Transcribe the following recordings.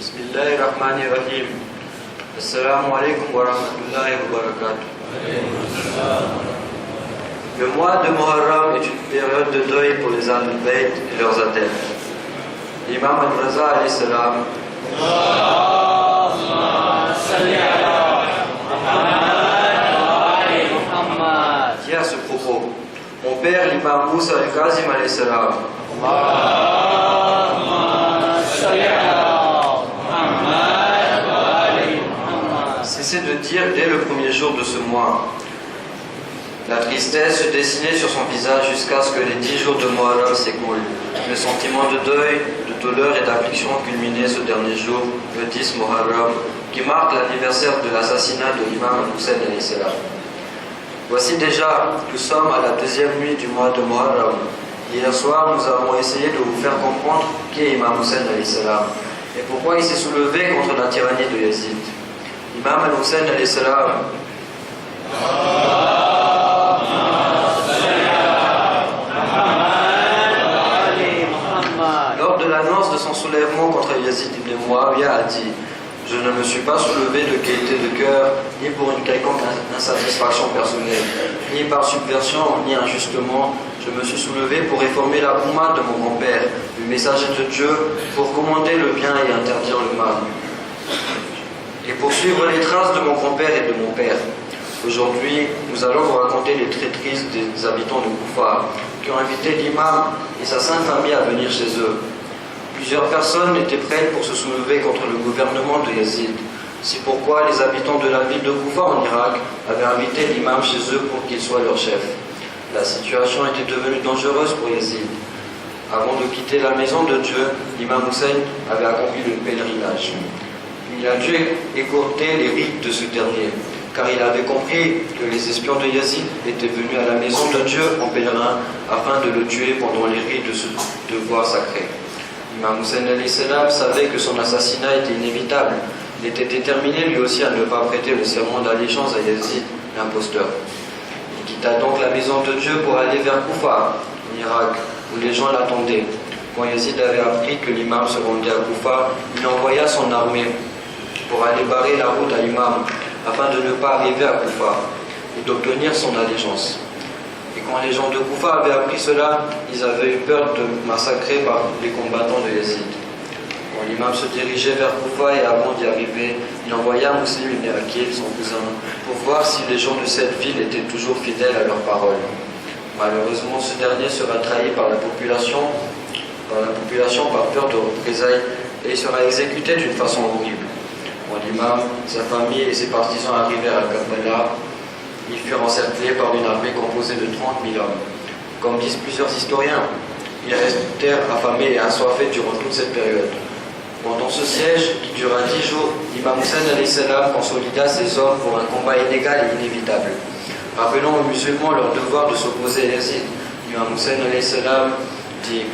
Bismillahirrahmanirrahim. Assalamu alaikum wa rahmatullahi wa barakatuh. Le mois de Muharram est une période de deuil pour les Ahlul Bayt et leurs adeptes. L'imam al-Raza alayhi salam dit à ce propos: mon père, l'imam Moussa al-Kazim alayhi salam, cessait de dire dès le premier jour de ce mois. La tristesse se dessinait sur son visage jusqu'à ce que les 10 jours de Muharram s'écoulent. Le sentiment de deuil, de douleur et d'affliction culminait ce dernier jour, le 10 Muharram, qui marque l'anniversaire de l'assassinat de l'imam Hussein alayhi salam. Voici déjà, nous sommes à la deuxième nuit du mois de Muharram. Hier soir, nous avons essayé de vous faire comprendre qui est Imam Hussein alayhi salam et pourquoi il s'est soulevé contre la tyrannie de Yazid. Imam al-Hussein alayhi salam lors de l'annonce de son soulèvement contre Yazid ibn Muawiyah a dit: je ne me suis pas soulevé de gaieté de cœur, ni pour une quelconque insatisfaction personnelle, ni par subversion, ni injustement. Je me suis soulevé pour réformer la Ummah de mon grand-père, le messager de Dieu, pour commander le bien et interdire le mal, et pour suivre les traces de mon grand-père et de mon père. Aujourd'hui, nous allons vous raconter les traîtrises des habitants de Koufa, qui ont invité l'imam et sa sainte famille à venir chez eux. Plusieurs personnes étaient prêtes pour se soulever contre le gouvernement de Yazid. C'est pourquoi les habitants de la ville de Koufa en Irak avaient invité l'imam chez eux pour qu'il soit leur chef. La situation était devenue dangereuse pour Yazid. Avant de quitter la maison de Dieu, l'imam Hussein avait accompli le pèlerinage. Il a dû écourter les rites de ce dernier, car il avait compris que les espions de Yazid étaient venus à la maison de Dieu en pèlerin afin de le tuer pendant les rites de ce devoir sacré. Imam Hussein alayhi salam savait que son assassinat était inévitable. Il était déterminé lui aussi à ne pas prêter le serment d'allégeance à Yazid, l'imposteur. Il quitta donc la maison de Dieu pour aller vers Koufa, en Irak, où les gens l'attendaient. Quand Yazid avait appris que l'imam se rendait à Koufa, il envoya son armée pour aller barrer la route à l'imam, afin de ne pas arriver à Koufa et d'obtenir son allégeance. Et quand les gens de Koufa avaient appris cela, ils avaient eu peur de massacrer par les combattants de Yazid. Quand l'imam se dirigeait vers Koufa et avant d'y arriver, il envoya Muslim ibn Aqil, son cousin, pour voir si les gens de cette ville étaient toujours fidèles à leurs paroles. Malheureusement, ce dernier sera trahi par la population par peur de représailles, et il sera exécuté d'une façon horrible. Quand l'imam, sa famille et ses partisans arrivèrent à Karbala, ils furent encerclés par une armée composée de 30 000 hommes. Comme disent plusieurs historiens, ils restèrent affamés et assoiffés durant toute cette période. Pendant ce siège, qui dura 10 jours, l'imam Hussein alayhi salam consolida ses hommes pour un combat inégal et inévitable. Rappelant aux musulmans leur devoir de s'opposer à Yazid, l'imam Hussein alayhi salam dit: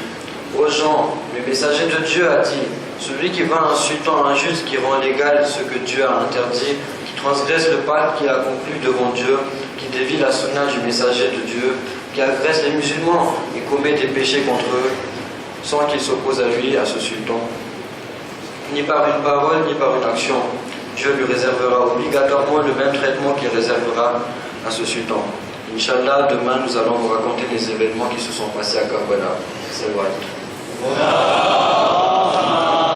aux gens, le messager de Dieu a dit: celui qui va insultant injuste, qui rend légal ce que Dieu a interdit, qui transgresse le pacte qu'il a conclu devant Dieu, qui dévie la sunna du messager de Dieu, qui agresse les musulmans et commet des péchés contre eux, sans qu'il s'oppose à lui, à ce sultan, ni par une parole, ni par une action, Dieu lui réservera obligatoirement le même traitement qu'il réservera à ce sultan. Inch'Allah, demain nous allons vous raconter les événements qui se sont passés à Karbala. C'est vrai.